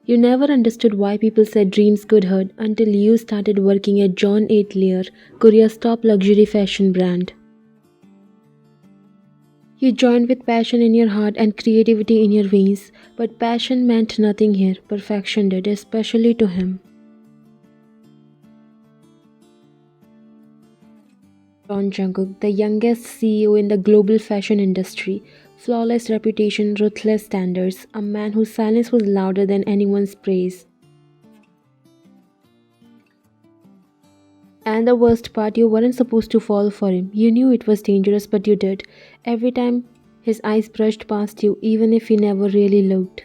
You never understood why people said dreams could hurt until you started working at John 8 Lear, Korea's top luxury fashion brand. You joined with passion in your heart and creativity in your veins, but passion meant nothing here, perfection did, especially to him. John Jungkook, the youngest CEO in the global fashion industry, flawless reputation, ruthless standards, a man whose silence was louder than anyone's praise. And the worst part, you weren't supposed to fall for him. You knew it was dangerous, but you did. Every time his eyes brushed past you, even if he never really looked.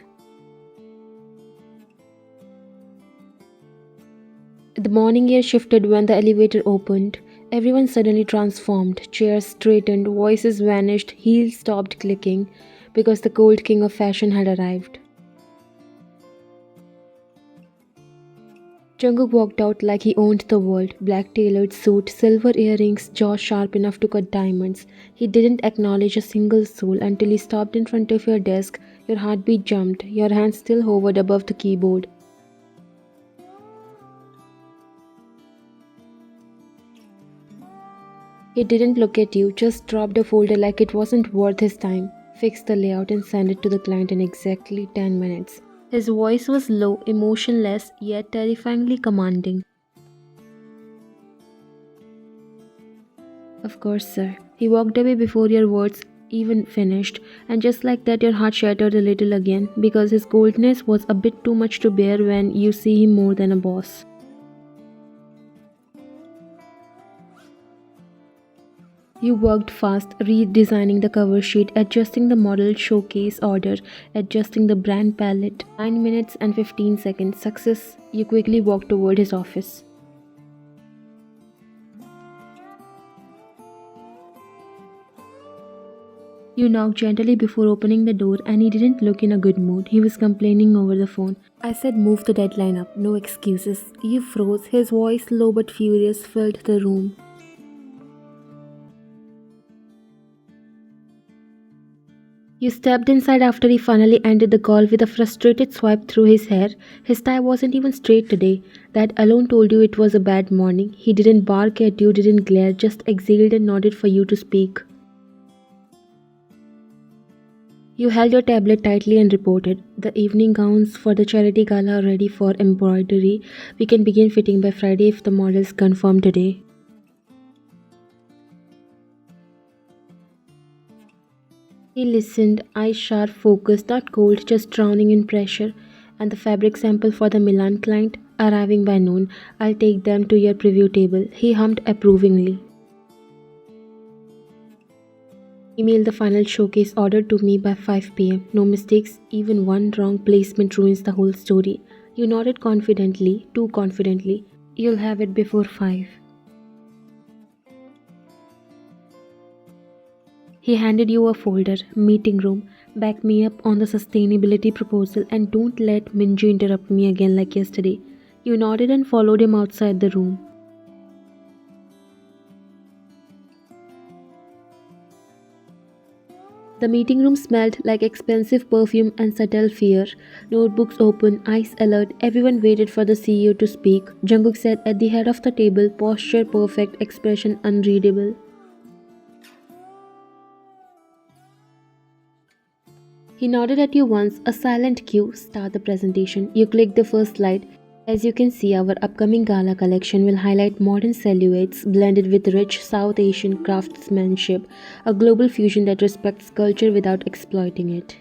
The morning air shifted when the elevator opened. Everyone suddenly transformed. Chairs straightened, voices vanished, heels stopped clicking because the cold king of fashion had arrived. Jungkook walked out like he owned the world. Black tailored suit, silver earrings, jaw sharp enough to cut diamonds. He didn't acknowledge a single soul until he stopped in front of your desk. Your heartbeat jumped. Your hand still hovered above the keyboard. He didn't look at you, just dropped a folder like it wasn't worth his time, fixed the layout and sent it to the client in exactly 10 minutes. His voice was low, emotionless, yet terrifyingly commanding. Of course, sir. He walked away before your words even finished, and just like that, your heart shattered a little again because his coldness was a bit too much to bear when you see him more than a boss. You worked fast, redesigning the cover sheet, adjusting the model showcase order, adjusting the brand palette. 9 minutes and 15 seconds. Success. You quickly walked toward his office. You knocked gently before opening the door, and he didn't look in a good mood. He was complaining over the phone. I said move the deadline up, no excuses. You froze. His voice, low but furious, filled the room. You stepped inside after he finally ended the call with a frustrated swipe through his hair. His tie wasn't even straight today. That alone told you it was a bad morning. He didn't bark at you, didn't glare, just exhaled and nodded for you to speak. You held your tablet tightly and reported, the evening gowns for the charity gala are ready for embroidery. We can begin fitting by Friday if the models confirm today. He listened, eyes sharp, focused, not cold, just drowning in pressure. And the fabric sample for the Milan client, arriving by noon. I'll take them to your preview table. He hummed approvingly. Email the final showcase order to me by 5 p.m. No mistakes, even one wrong placement ruins the whole story. You nodded confidently, too confidently. You'll have it before 5. He handed you a folder, meeting room. Back me up on the sustainability proposal and don't let Minju interrupt me again like yesterday. You nodded and followed him outside the room. The meeting room smelled like expensive perfume and subtle fear. Notebooks open, eyes alert, everyone waited for the CEO to speak. Jungkook sat at the head of the table, posture perfect, expression unreadable. He nodded at you once, a silent cue, start the presentation. You clicked the first slide. As you can see, our upcoming gala collection will highlight modern silhouettes blended with rich South Asian craftsmanship, a global fusion that respects culture without exploiting it.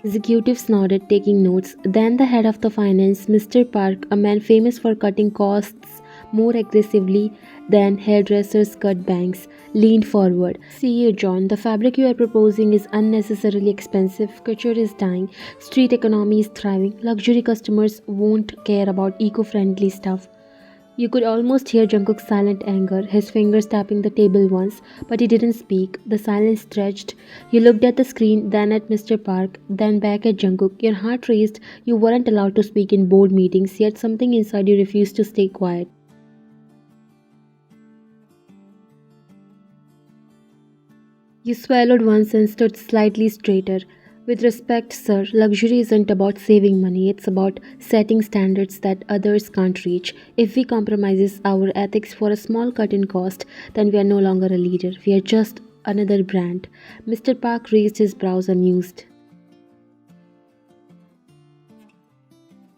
Executives nodded, taking notes. Then the head of the finance, Mr. Park, a man famous for cutting costs more aggressively than hairdressers cut bangs, leaned forward. See you, John. The fabric you are proposing is unnecessarily expensive. Couture is dying. Street economy is thriving. Luxury customers won't care about eco-friendly stuff. You could almost hear Jungkook's silent anger, his fingers tapping the table once, but he didn't speak. The silence stretched. You looked at the screen, then at Mr. Park, then back at Jungkook. Your heart raced. You weren't allowed to speak in board meetings, yet something inside you refused to stay quiet. You swallowed once and stood slightly straighter. With respect, sir, luxury isn't about saving money, it's about setting standards that others can't reach. If we compromises our ethics for a small cut in cost, then we are no longer a leader. We are just another brand. Mr. Park raised his brows amused.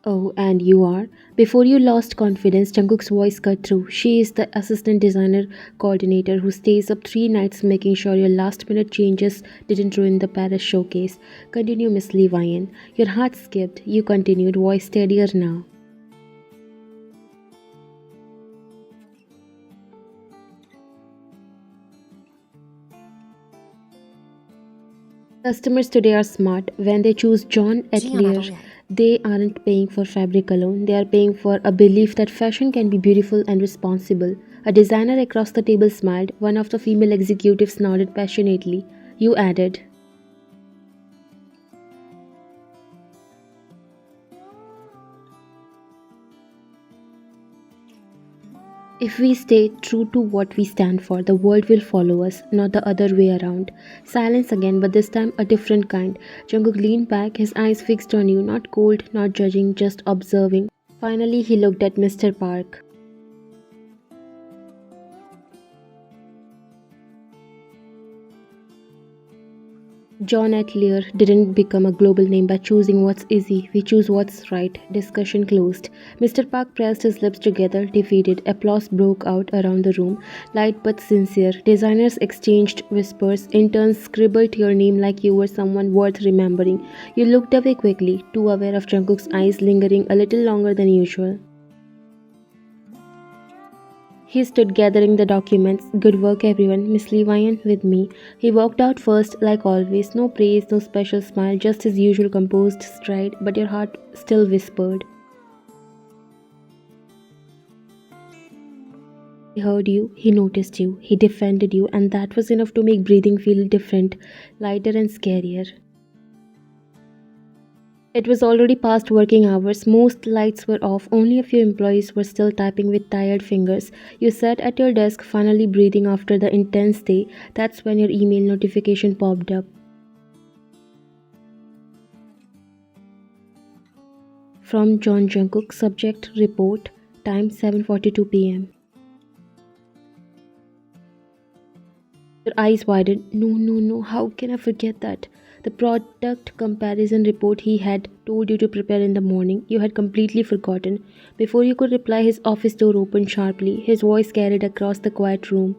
Oh, and you are? Before you lost confidence, Jungkook's voice cut through. She is the assistant designer coordinator who stays up 3 nights making sure your last minute changes didn't ruin the Paris showcase. Continue, Miss Lee Wyan. Your heart skipped. You continued, voice steadier now. Customers today are smart. When they choose John Atelier, they aren't paying for fabric alone, they are paying for a belief that fashion can be beautiful and responsible. A designer across the table smiled. One of the female executives nodded passionately. You added, if we stay true to what we stand for, the world will follow us, not the other way around. Silence again, but this time a different kind. Jungkook leaned back, his eyes fixed on you, not cold, not judging, just observing. Finally, he looked at Mr. Park. John Atelier didn't become a global name by choosing what's easy. We choose what's right. Discussion closed. Mr. Park pressed his lips together, defeated. Applause broke out around the room, light but sincere. Designers exchanged whispers. Interns scribbled your name like you were someone worth remembering. You looked away quickly, too aware of Jungkook's eyes lingering a little longer than usual. He stood gathering the documents. Good work, everyone. Miss Levian with me. He walked out first, like always. No praise, no special smile, just his usual composed stride, but your heart still whispered. He heard you, he noticed you, he defended you, and that was enough to make breathing feel different, lighter and scarier. It was already past working hours. Most lights were off. Only a few employees were still typing with tired fingers. You sat at your desk, finally breathing after the intense day. That's when your email notification popped up. From John Jungkook, subject report, time 7:42 p.m. Your eyes widened. No, no, no, how can I forget that? The product comparison report he had told you to prepare in the morning, you had completely forgotten. Before you could reply, his office door opened sharply. His voice carried across the quiet room.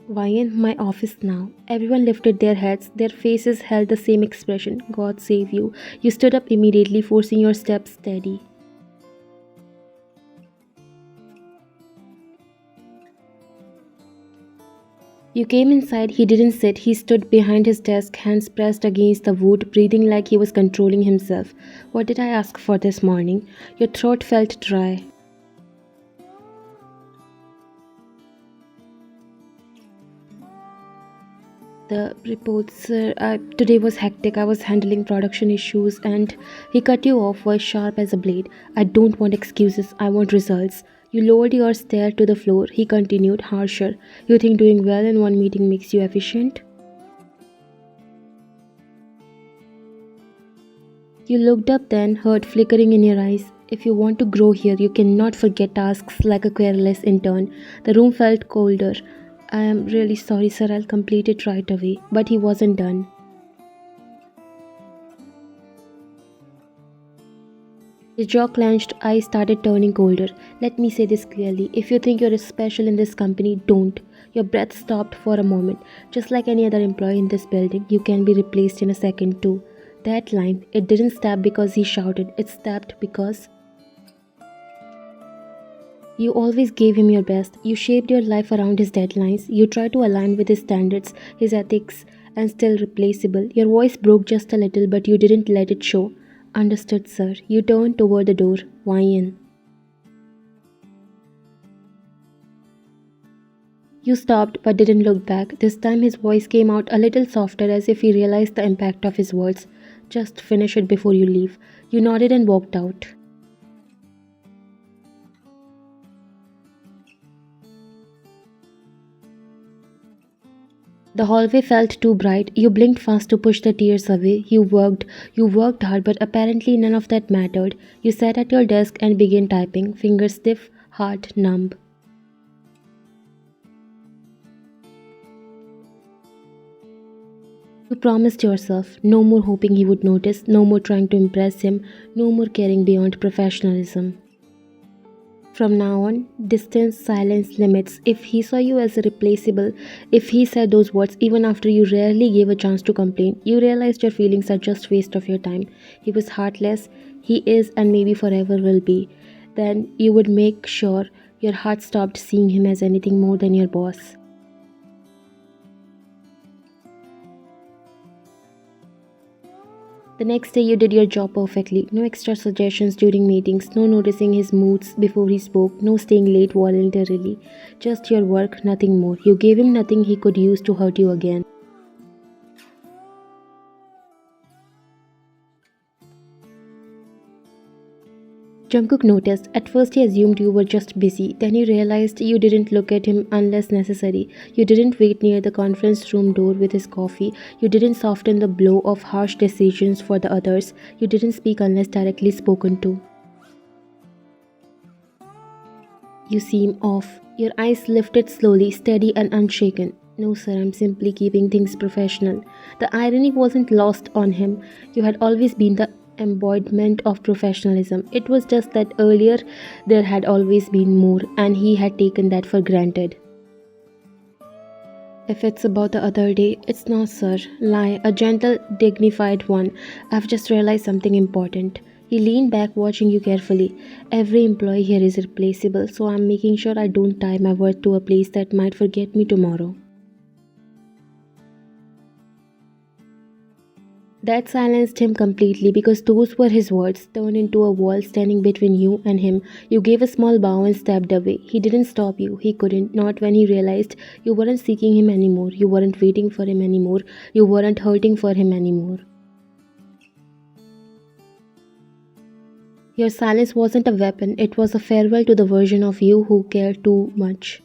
Why in my office now? Everyone lifted their heads. Their faces held the same expression. God save you. You stood up immediately, forcing your steps steady. You came inside, he didn't sit, he stood behind his desk, hands pressed against the wood, breathing like he was controlling himself. What did I ask for this morning? Your throat felt dry. The reports, today was hectic. I was handling production issues and he cut you off, voice sharp as a blade. I don't want excuses, I want results. You lowered your stare to the floor. He continued, harsher. You think doing well in one meeting makes you efficient? You looked up then, hurt flickering in your eyes. If you want to grow here, you cannot forget tasks like a careless intern. The room felt colder. I am really sorry, sir. I'll complete it right away. But he wasn't done. His jaw clenched, eyes started turning colder. Let me say this clearly. If you think you're special in this company, don't. Your breath stopped for a moment. Just like any other employee in this building, you can be replaced in a second too. That line, it didn't stab because he shouted. It stabbed because you always gave him your best. You shaped your life around his deadlines. You tried to align with his standards, his ethics, and still replaceable. Your voice broke just a little, but you didn't let it show. Understood, sir. You turned toward the door. Why in? You stopped but didn't look back. This time his voice came out a little softer as if he realized the impact of his words. Just finish it before you leave. You nodded and walked out. The hallway felt too bright. You blinked fast to push the tears away. You worked hard, but apparently none of that mattered. You sat at your desk and began typing, fingers stiff, heart numb. You promised yourself no more hoping he would notice, no more trying to impress him, no more caring beyond professionalism. From now on, distance, silence, limits. If he saw you as irreplaceable, if he said those words even after you rarely gave a chance to complain, you realized your feelings are just waste of your time. He was heartless, he is and maybe forever will be. Then you would make sure your heart stopped seeing him as anything more than your boss. The next day, you did your job perfectly. No extra suggestions during meetings, no noticing his moods before he spoke, no staying late voluntarily. Just your work, nothing more. You gave him nothing he could use to hurt you again. Jungkook noticed. At first he assumed you were just busy. Then he realized you didn't look at him unless necessary. You didn't wait near the conference room door with his coffee. You didn't soften the blow of harsh decisions for the others. You didn't speak unless directly spoken to. You seem off. Your eyes lifted slowly, steady and unshaken. No, sir, I'm simply keeping things professional. The irony wasn't lost on him. You had always been the embodiment of professionalism. It was just that earlier there had always been more, and he had taken that for granted. If it's about the other day, it's not, sir. Lie, a gentle, dignified one. I've just realized something important. He leaned back, watching you carefully. Every employee here is replaceable, so I'm making sure I don't tie my worth to a place that might forget me tomorrow. That silenced him completely because those were his words, turned into a wall standing between you and him. You gave a small bow and stepped away. He didn't stop you. He couldn't, not when he realized you weren't seeking him anymore. You weren't waiting for him anymore. You weren't hurting for him anymore. Your silence wasn't a weapon, it was a farewell to the version of you who cared too much.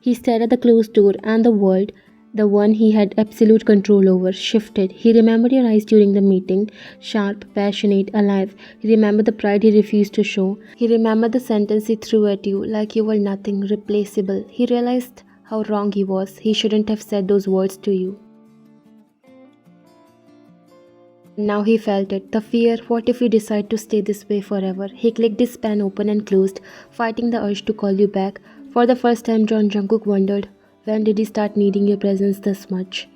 He stared at the closed door, and the world, the one he had absolute control over, shifted. He remembered your eyes during the meeting, sharp, passionate, alive. He remembered the pride he refused to show. He remembered the sentence he threw at you like you were nothing, replaceable. He realized how wrong he was. He shouldn't have said those words to you. Now he felt it, the fear, what if you decide to stay this way forever? He clicked his pen open and closed, fighting the urge to call you back. For the first time, John Jungkook wondered, when did he start needing your presence this much?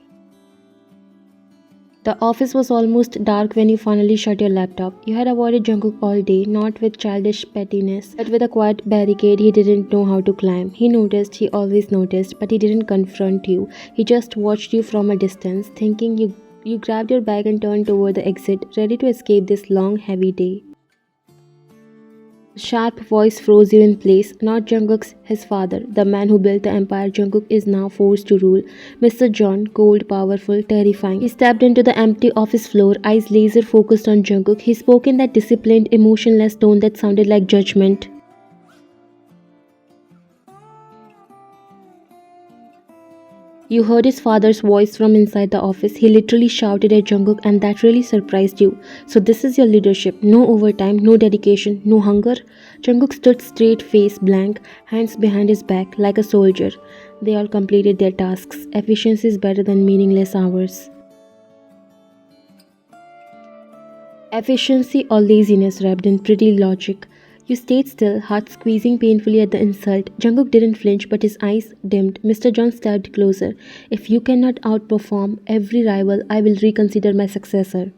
The office was almost dark when you finally shut your laptop. You had avoided Jungkook all day, not with childish pettiness, but with a quiet barricade he didn't know how to climb. He noticed, he always noticed, but he didn't confront you. He just watched you from a distance, thinking you grabbed your bag and turned toward the exit, ready to escape this long, heavy day. A sharp voice froze you in place. Not Jungkook's, his father, the man who built the empire Jungkook is now forced to rule. Mr. John, cold, powerful, terrifying. He stepped into the empty office floor, eyes laser focused on Jungkook. He spoke in that disciplined, emotionless tone that sounded like judgment. You heard his father's voice from inside the office. He literally shouted at Jungkook, and that really surprised you. So this is your leadership. No overtime, no dedication, no hunger? Jungkook stood straight, face blank, hands behind his back, like a soldier. They all completed their tasks. Efficiency is better than meaningless hours. Efficiency or laziness wrapped in pretty logic. You stayed still, heart squeezing painfully at the insult. Jungkook didn't flinch, but his eyes dimmed. Mr. John stepped closer. If you cannot outperform every rival, I will reconsider my successor.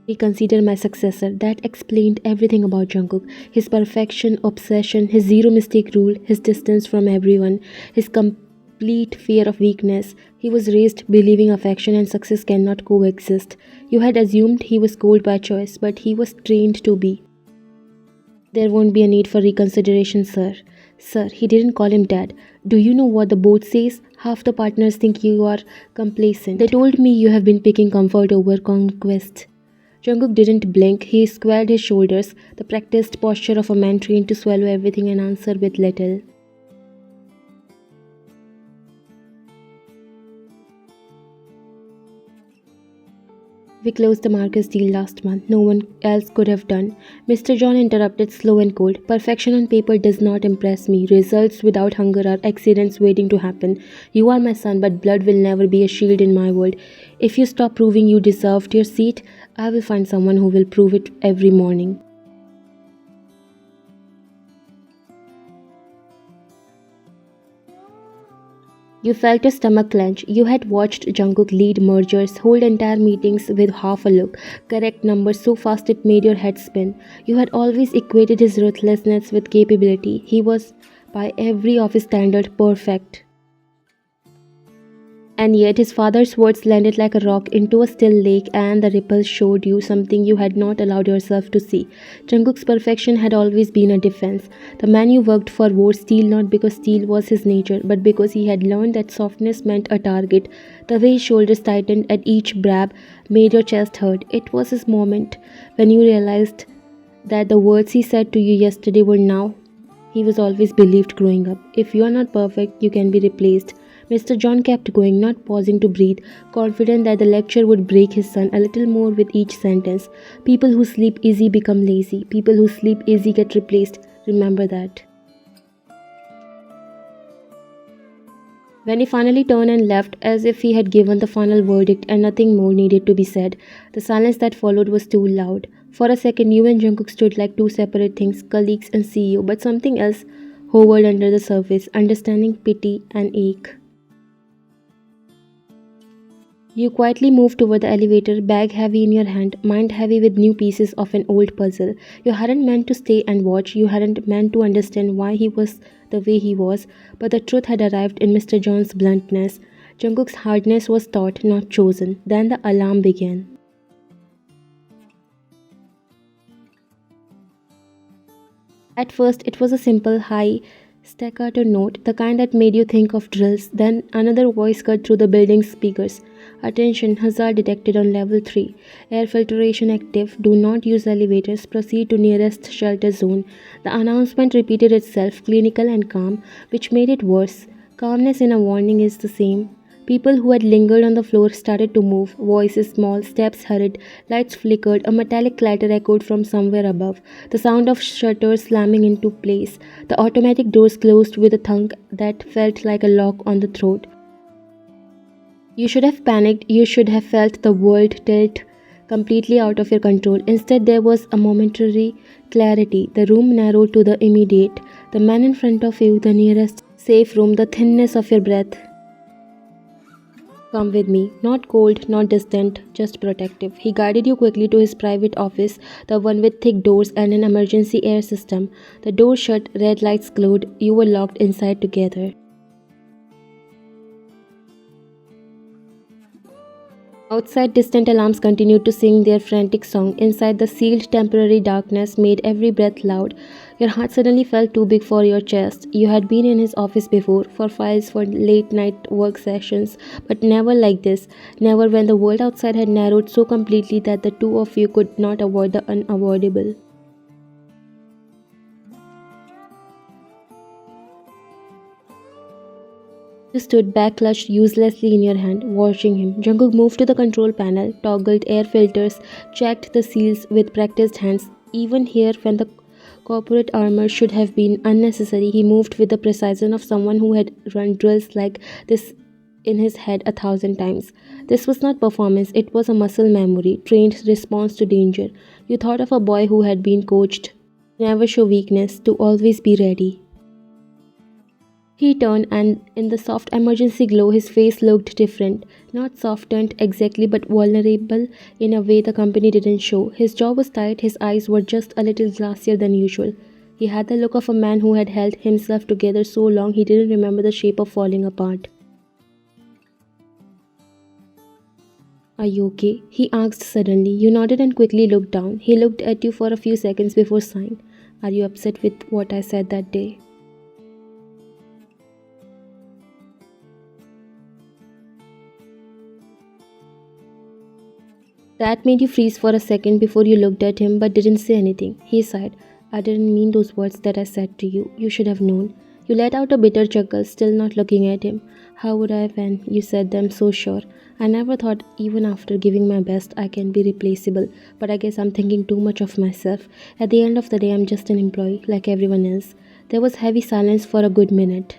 Reconsider my successor. That explained everything about Jungkook. His perfection, obsession, his zero mistake rule, his distance from everyone, his complete fear of weakness. He was raised believing affection and success cannot coexist. You had assumed he was cold by choice, but he was trained to be. There won't be a need for reconsideration, sir. Sir, he didn't call him dad. Do you know what the board says? Half the partners think you are complacent. They told me you have been picking comfort over conquest. Jungkook didn't blink. He squared his shoulders, the practiced posture of a man trained to swallow everything and answer with little. We closed the Marcus deal last month. No one else could have done. Mr. John interrupted, slow and cold. Perfection on paper does not impress me. Results without hunger are accidents waiting to happen. You are my son, but blood will never be a shield in my world. If you stop proving you deserved your seat, I will find someone who will prove it every morning. You felt your stomach clench. You had watched Jungkook lead mergers, hold entire meetings with half a look, correct numbers so fast it made your head spin. You had always equated his ruthlessness with capability. He was, by every office standard, perfect. And yet his father's words landed like a rock into a still lake, and the ripples showed you something you had not allowed yourself to see. Jungkook's perfection had always been a defense. The man you worked for wore steel not because steel was his nature, but because he had learned that softness meant a target. The way his shoulders tightened at each brab made your chest hurt. It was his moment when you realized that the words he said to you yesterday were now. He was always believed growing up. If you are not perfect, you can be replaced. Mr. John kept going, not pausing to breathe, confident that the lecture would break his son a little more with each sentence. People who sleep easy become lazy. People who sleep easy get replaced. Remember that. When he finally turned and left, as if he had given the final verdict and nothing more needed to be said, the silence that followed was too loud. For a second, you and Jungkook stood like two separate things, colleagues and CEO, but something else hovered under the surface, understanding, pity, and ache. You quietly moved toward the elevator, bag heavy in your hand, mind heavy with new pieces of an old puzzle. You hadn't meant to stay and watch, you hadn't meant to understand why he was the way he was, but the truth had arrived in Mr. John's bluntness. Jungkook's hardness was taught, not chosen. Then the alarm began. At first, it was a simple, high, staccato note, the kind that made you think of drills. Then another voice cut through the building's speakers. Attention, hazard detected on level 3. Air filtration active. Do not use elevators. Proceed to nearest shelter zone. The announcement repeated itself, clinical and calm, which made it worse. Calmness in a warning is the same. People who had lingered on the floor started to move, voices small, steps hurried, lights flickered, a metallic clatter echoed from somewhere above, the sound of shutters slamming into place. The automatic doors closed with a thunk that felt like a lock on the throat. You should have panicked, you should have felt the world tilt completely out of your control. Instead, there was a momentary clarity. The room narrowed to the immediate, the man in front of you, the nearest safe room, the thinness of your breath. Come with me. Not cold, not distant, just protective. He guided you quickly to his private office, the one with thick doors and an emergency air system. The door shut, red lights glowed. You were locked inside together. Outside, distant alarms continued to sing their frantic song. Inside, the sealed temporary darkness made every breath loud. Your heart suddenly felt too big for your chest. You had been in his office before, for files, for late night work sessions, but never like this. Never when the world outside had narrowed so completely that the two of you could not avoid the unavoidable. You stood back, clutched uselessly in your hand, watching him. Jungkook moved to the control panel, toggled air filters, checked the seals with practiced hands. Even here, when the corporate armor should have been unnecessary, he moved with the precision of someone who had run drills like this in his head 1,000 times. This was not performance, it was a muscle memory, trained response to danger. You thought of a boy who had been coached to never show weakness, to always be ready. He turned, and in the soft emergency glow, his face looked different. Not softened exactly, but vulnerable in a way the company didn't show. His jaw was tight, his eyes were just a little glassier than usual. He had the look of a man who had held himself together so long he didn't remember the shape of falling apart. Are you okay? He asked suddenly. You nodded and quickly looked down. He looked at you for a few seconds before sighing. Are you upset with what I said that day? That made you freeze for a second before you looked at him but didn't say anything. He sighed. I didn't mean those words that I said to you. You should have known. You let out a bitter chuckle, still not looking at him. How would I when you said them so sure? I never thought, even after giving my best, I can be replaceable. But I guess I'm thinking too much of myself. At the end of the day, I'm just an employee, like everyone else. There was heavy silence for a good minute.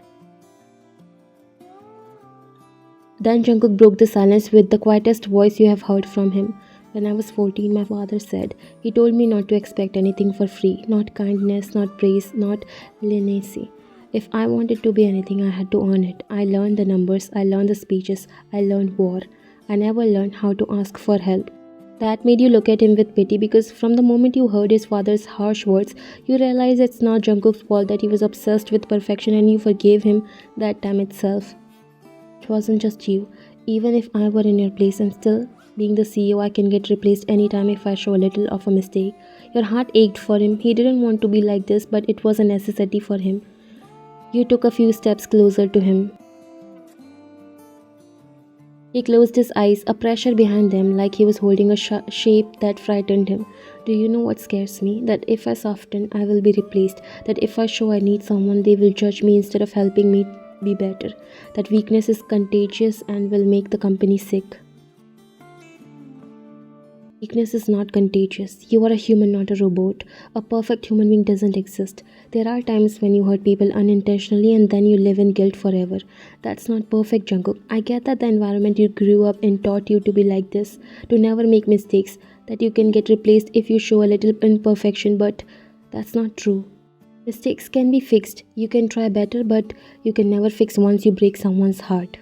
Then Jungkook broke the silence with the quietest voice you have heard from him. When I was 14, my father said, he told me not to expect anything for free, not kindness, not praise, not leniency. If I wanted to be anything, I had to earn it. I learned the numbers, I learned the speeches, I learned war. I never learned how to ask for help. That made you look at him with pity because from the moment you heard his father's harsh words, you realized it's not Jungkook's fault that he was obsessed with perfection and you forgave him that time itself. It wasn't just you. Even if I were in your place and still being the CEO, I can get replaced anytime if I show a little of a mistake. Your heart ached for him. He didn't want to be like this, but it was a necessity for him. You took a few steps closer to him. He closed his eyes, a pressure behind them, like he was holding a shape that frightened him. Do you know what scares me? That if I soften, I will be replaced. That if I show I need someone, they will judge me instead of helping me be better. That weakness is contagious and will make the company sick. Weakness is not contagious. You are a human, not a robot. A perfect human being doesn't exist. There are times when you hurt people unintentionally and then you live in guilt forever. That's not perfect, Jungkook. I get that the environment you grew up in taught you to be like this, to never make mistakes, that you can get replaced if you show a little imperfection, but that's not true. Mistakes can be fixed. You can try better, but you can never fix once you break someone's heart.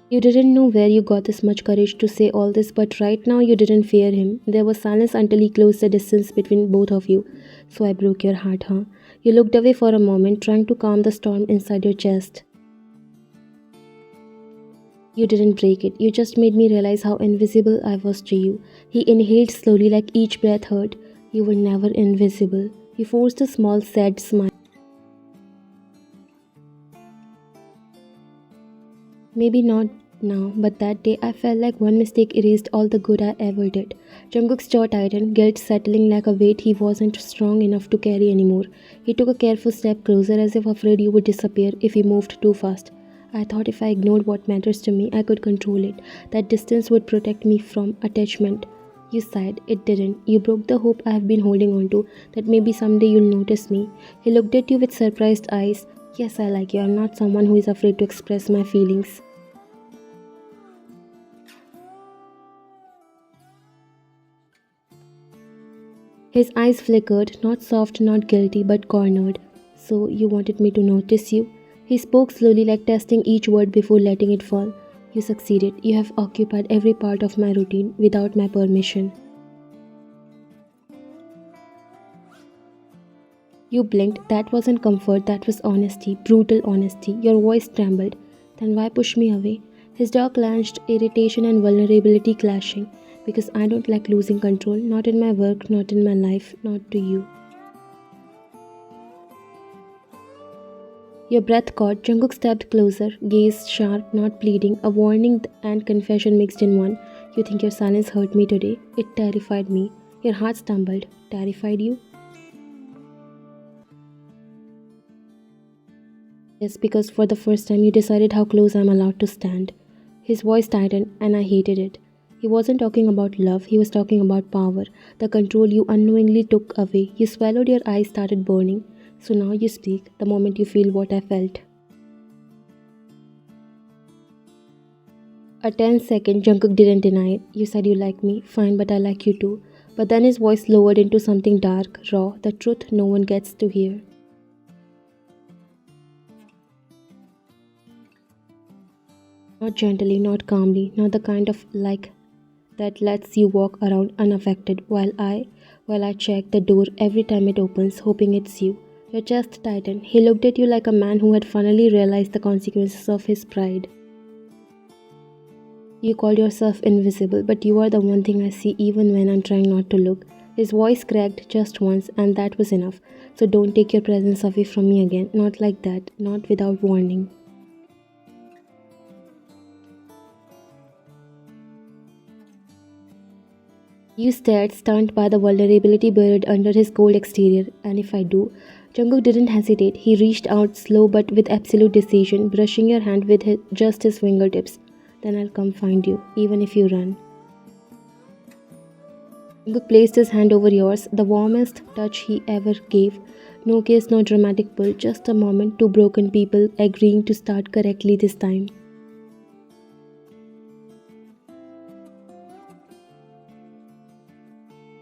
You didn't know where you got this much courage to say all this, but right now you didn't fear him. There was silence until he closed the distance between both of you. So I broke your heart, huh? You looked away for a moment, trying to calm the storm inside your chest. You didn't break it. You just made me realize how invisible I was to you. He inhaled slowly, like each breath hurt. You were never invisible. He forced a small, sad smile. Maybe not now, but that day I felt like one mistake erased all the good I ever did. Jungkook's jaw tightened, guilt settling like a weight he wasn't strong enough to carry anymore. He took a careful step closer as if afraid you would disappear if he moved too fast. I thought if I ignored what matters to me, I could control it. That distance would protect me from attachment. You sighed. It didn't. You broke the hope I have been holding on to, that maybe someday you'll notice me. He looked at you with surprised eyes. Yes, I like you. I'm not someone who is afraid to express my feelings. His eyes flickered, not soft, not guilty, but cornered. So you wanted me to notice you? He spoke slowly, like testing each word before letting it fall. You succeeded. You have occupied every part of my routine without my permission. You blinked. That wasn't comfort, that was honesty, brutal honesty. Your voice trembled. Then why push me away? His jaw clenched, irritation and vulnerability clashing. Because I don't like losing control, not in my work, not in my life, not to you. Your breath caught. Jungkook stepped closer, gaze sharp, not pleading, a warning and confession mixed in one. You think your silence hurt me today? It terrified me. Your heart stumbled. Terrified you? Yes, because for the first time you decided how close I'm allowed to stand. His voice tightened, and I hated it. He wasn't talking about love, he was talking about power, the control you unknowingly took away. You swallowed, your eyes started burning. So now you speak, the moment you feel what I felt. A tense second, Jungkook didn't deny it. You said you like me, fine, but I like you too. But then his voice lowered into something dark, raw, the truth no one gets to hear. Not gently, not calmly, not the kind of like that lets you walk around unaffected while I check the door every time it opens, hoping it's you. Your chest tightened. He looked at you like a man who had finally realized the consequences of his pride. You called yourself invisible, but you are the one thing I see even when I'm trying not to look. His voice cracked just once, and that was enough. So don't take your presence away from me again. Not like that. Not without warning. You stared, stunned by the vulnerability buried under his cold exterior. And if I do? Jungkook didn't hesitate. He reached out slow but with absolute decision, brushing your hand with just his fingertips. Then I'll come find you, even if you run. Jungkook placed his hand over yours, the warmest touch he ever gave. No kiss, no dramatic pull, just a moment, two broken people agreeing to start correctly this time.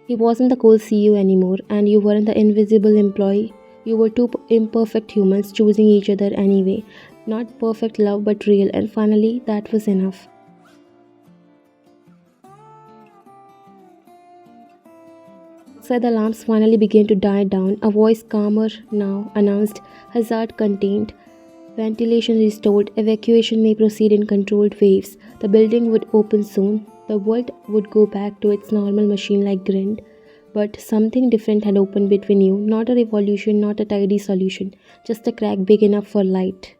He wasn't the cool CEO anymore, and you weren't the invisible employee. You were two imperfect humans choosing each other anyway. Not perfect love, but real, and finally, that was enough. Outside, the lamps finally began to die down. A voice, calmer now, announced, hazard contained. Ventilation restored. Evacuation may proceed in controlled waves. The building would open soon. The world would go back to its normal machine like grind. But something different had opened between you. Not a revolution, not a tidy solution. Just a crack big enough for light.